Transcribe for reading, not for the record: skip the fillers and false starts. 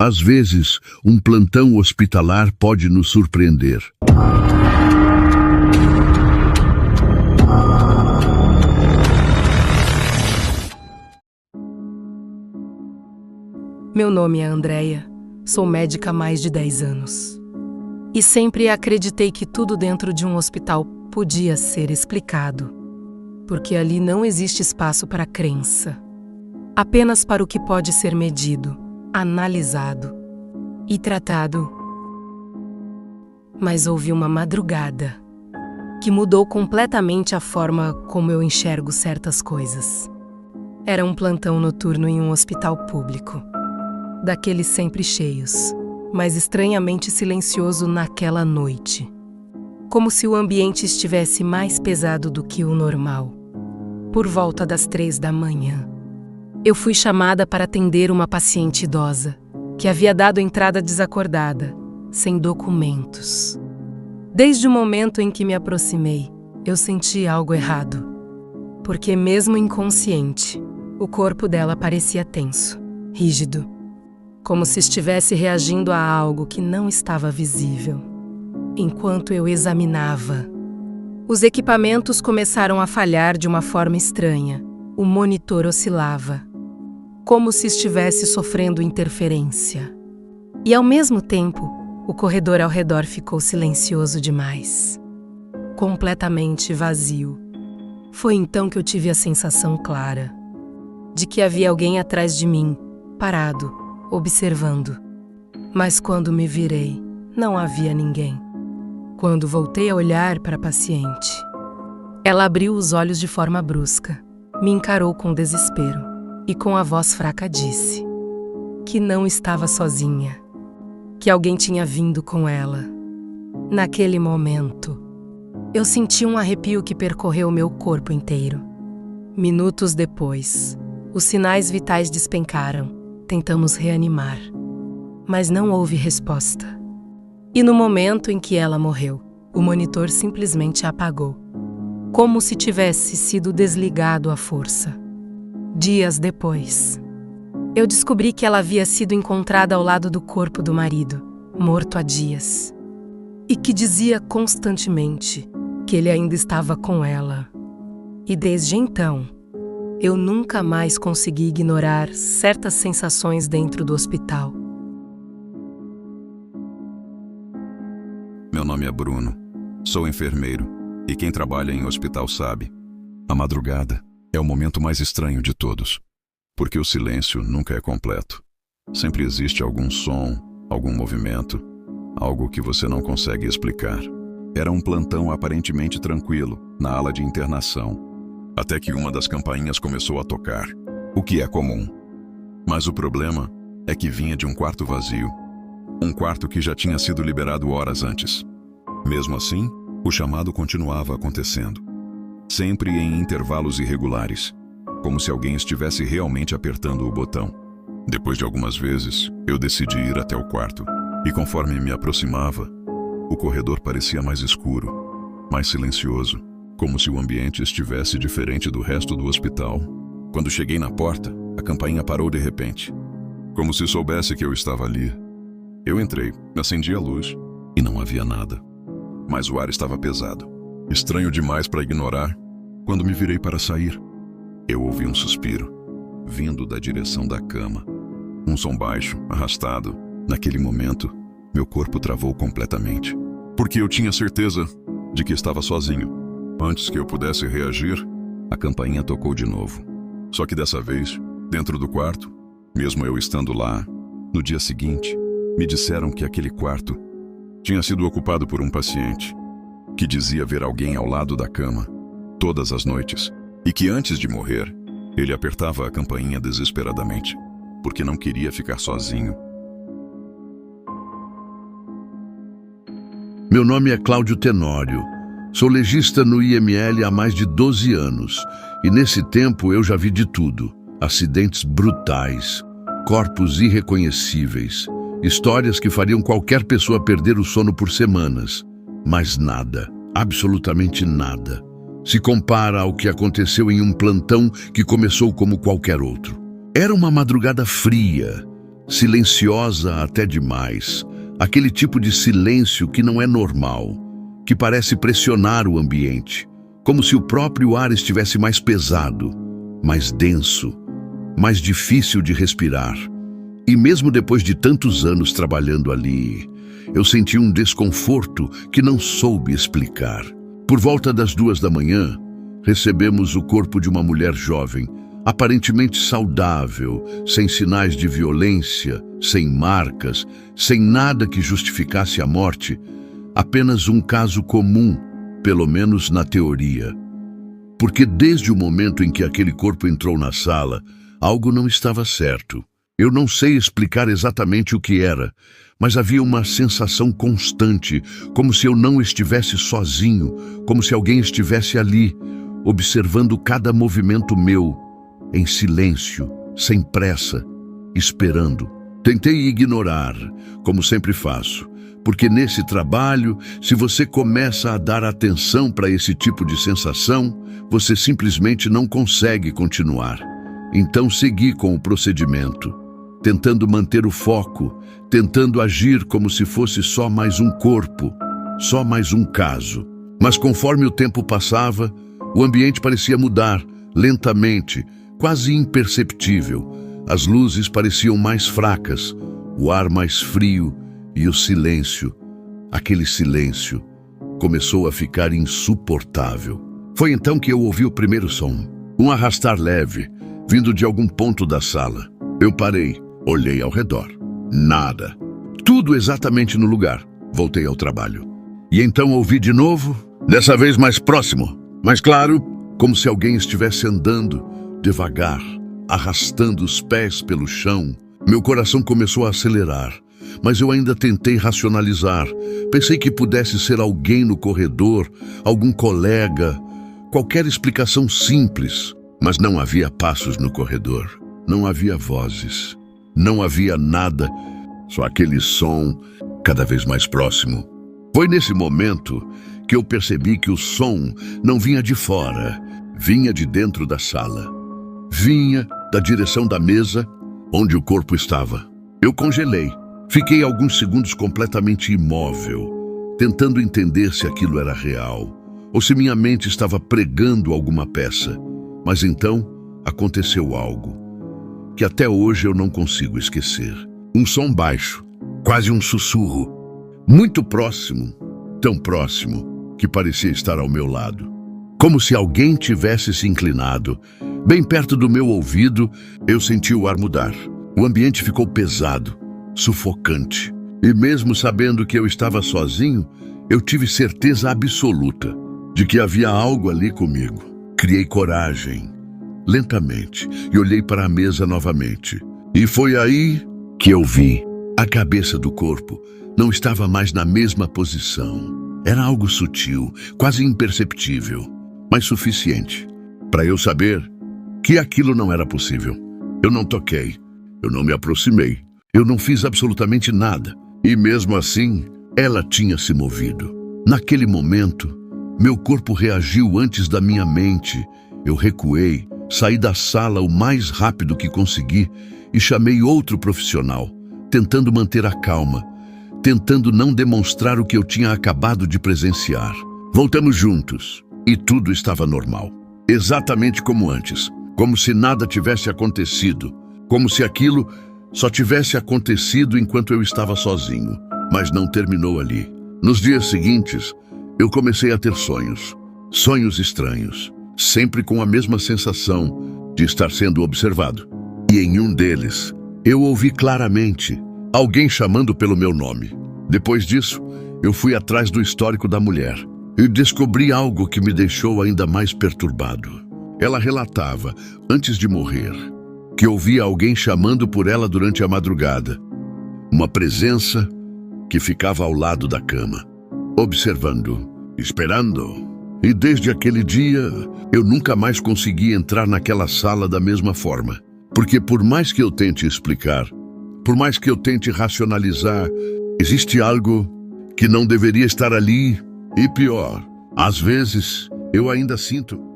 Às vezes, um plantão hospitalar pode nos surpreender. Meu nome é Andréia, sou médica há mais de 10 anos. E sempre acreditei que tudo dentro de um hospital podia ser explicado, porque ali não existe espaço para crença, apenas para o que pode ser medido, analisado e tratado. Mas houve uma madrugada que mudou completamente a forma como eu enxergo certas coisas. Era um plantão noturno em um hospital público, daqueles sempre cheios, mas estranhamente silencioso naquela noite. Como se o ambiente estivesse mais pesado do que o normal. Por volta das 3 da manhã, eu fui chamada para atender uma paciente idosa, que havia dado entrada desacordada, sem documentos. Desde o momento em que me aproximei, eu senti algo errado. Porque mesmo inconsciente, o corpo dela parecia tenso, rígido, como se estivesse reagindo a algo que não estava visível. Enquanto eu examinava, os equipamentos começaram a falhar de uma forma estranha. O monitor oscilava, como se estivesse sofrendo interferência. E ao mesmo tempo, o corredor ao redor ficou silencioso demais, completamente vazio. Foi então que eu tive a sensação clara de que havia alguém atrás de mim, parado, observando. Mas quando me virei, não havia ninguém. Quando voltei a olhar para a paciente, ela abriu os olhos de forma brusca, me encarou com desespero e com a voz fraca disse que não estava sozinha, que alguém tinha vindo com ela. Naquele momento, eu senti um arrepio que percorreu meu corpo inteiro. Minutos depois, os sinais vitais despencaram. Tentamos reanimar, mas não houve resposta. E no momento em que ela morreu, o monitor simplesmente apagou, como se tivesse sido desligado à força. Dias depois, eu descobri que ela havia sido encontrada ao lado do corpo do marido, morto há dias, e que dizia constantemente que ele ainda estava com ela. E desde então, eu nunca mais consegui ignorar certas sensações dentro do hospital. Meu nome é Bruno, sou enfermeiro e quem trabalha em hospital sabe. A madrugada é o momento mais estranho de todos, porque o silêncio nunca é completo. Sempre existe algum som, algum movimento, algo que você não consegue explicar. Era um plantão aparentemente tranquilo, na ala de internação, até que uma das campainhas começou a tocar, o que é comum. Mas o problema é que vinha de um quarto vazio, um quarto que já tinha sido liberado horas antes. Mesmo assim, o chamado continuava acontecendo, sempre em intervalos irregulares, como se alguém estivesse realmente apertando o botão. Depois de algumas vezes, eu decidi ir até o quarto, e conforme me aproximava, o corredor parecia mais escuro, mais silencioso, como se o ambiente estivesse diferente do resto do hospital. Quando cheguei na porta, a campainha parou de repente, como se soubesse que eu estava ali. Eu entrei, acendi a luz e não havia nada. Mas o ar estava pesado, estranho demais para ignorar. Quando me virei para sair, eu ouvi um suspiro, vindo da direção da cama. Um som baixo, arrastado. Naquele momento, meu corpo travou completamente, porque eu tinha certeza de que estava sozinho. Antes que eu pudesse reagir, a campainha tocou de novo. Só que dessa vez, dentro do quarto, mesmo eu estando lá, no dia seguinte, me disseram que aquele quarto tinha sido ocupado por um paciente, que dizia ver alguém ao lado da cama, todas as noites, e que antes de morrer, ele apertava a campainha desesperadamente, porque não queria ficar sozinho. Meu nome é Cláudio Tenório. Sou legista no IML há mais de 12 anos e nesse tempo eu já vi de tudo. Acidentes brutais, corpos irreconhecíveis, histórias que fariam qualquer pessoa perder o sono por semanas. Mas nada, absolutamente nada, se compara ao que aconteceu em um plantão que começou como qualquer outro. Era uma madrugada fria, silenciosa até demais, aquele tipo de silêncio que não é normal, que parece pressionar o ambiente, como se o próprio ar estivesse mais pesado, mais denso, mais difícil de respirar. E mesmo depois de tantos anos trabalhando ali, eu senti um desconforto que não soube explicar. Por volta das 2 da manhã, recebemos o corpo de uma mulher jovem, aparentemente saudável, sem sinais de violência, sem marcas, sem nada que justificasse a morte, apenas um caso comum, pelo menos na teoria. Porque desde o momento em que aquele corpo entrou na sala, algo não estava certo. Eu não sei explicar exatamente o que era, mas havia uma sensação constante, como se eu não estivesse sozinho, como se alguém estivesse ali, observando cada movimento meu, em silêncio, sem pressa, esperando. Tentei ignorar, como sempre faço, porque nesse trabalho, se você começa a dar atenção para esse tipo de sensação, você simplesmente não consegue continuar. Então segui com o procedimento, tentando manter o foco, tentando agir como se fosse só mais um corpo, só mais um caso. Mas conforme o tempo passava, o ambiente parecia mudar, lentamente, quase imperceptível. As luzes pareciam mais fracas, o ar mais frio e o silêncio, aquele silêncio, começou a ficar insuportável. Foi então que eu ouvi o primeiro som, um arrastar leve, vindo de algum ponto da sala. Eu parei, olhei ao redor. Nada. Tudo exatamente no lugar. Voltei ao trabalho. E então ouvi de novo, dessa vez mais próximo, mais claro, como se alguém estivesse andando devagar, arrastando os pés pelo chão. Meu coração começou a acelerar, mas eu ainda tentei racionalizar. Pensei que pudesse ser alguém no corredor, algum colega, qualquer explicação simples. Mas não havia passos no corredor, não havia vozes, não havia nada, só aquele som cada vez mais próximo. Foi nesse momento que eu percebi que o som não vinha de fora, vinha de dentro da sala. Vinha da direção da mesa onde o corpo estava. Eu congelei. Fiquei alguns segundos completamente imóvel, tentando entender se aquilo era real, ou se minha mente estava pregando alguma peça. Mas então aconteceu algo que até hoje eu não consigo esquecer. Um som baixo, quase um sussurro, muito próximo, tão próximo que parecia estar ao meu lado. Como se alguém tivesse se inclinado. Bem perto do meu ouvido, eu senti o ar mudar. O ambiente ficou pesado, sufocante. E mesmo sabendo que eu estava sozinho, eu tive certeza absoluta de que havia algo ali comigo. Criei coragem, lentamente, e olhei para a mesa novamente. E foi aí que eu vi. A cabeça do corpo não estava mais na mesma posição. Era algo sutil, quase imperceptível, mas suficiente para eu saber que aquilo não era possível. Eu não toquei, eu não me aproximei, eu não fiz absolutamente nada. E mesmo assim, ela tinha se movido. Naquele momento, meu corpo reagiu antes da minha mente. Eu recuei, saí da sala o mais rápido que consegui e chamei outro profissional, tentando manter a calma, tentando não demonstrar o que eu tinha acabado de presenciar. Voltamos juntos e tudo estava normal, exatamente como antes, como se nada tivesse acontecido, como se aquilo só tivesse acontecido enquanto eu estava sozinho. Mas não terminou ali. Nos dias seguintes, eu comecei a ter sonhos, sonhos estranhos, sempre com a mesma sensação de estar sendo observado. E em um deles, eu ouvi claramente alguém chamando pelo meu nome. Depois disso, eu fui atrás do histórico da mulher e descobri algo que me deixou ainda mais perturbado. Ela relatava, antes de morrer, que ouvia alguém chamando por ela durante a madrugada. Uma presença que ficava ao lado da cama, observando, esperando. E desde aquele dia, eu nunca mais consegui entrar naquela sala da mesma forma. Porque por mais que eu tente explicar, por mais que eu tente racionalizar, existe algo que não deveria estar ali. E pior, às vezes, eu ainda sinto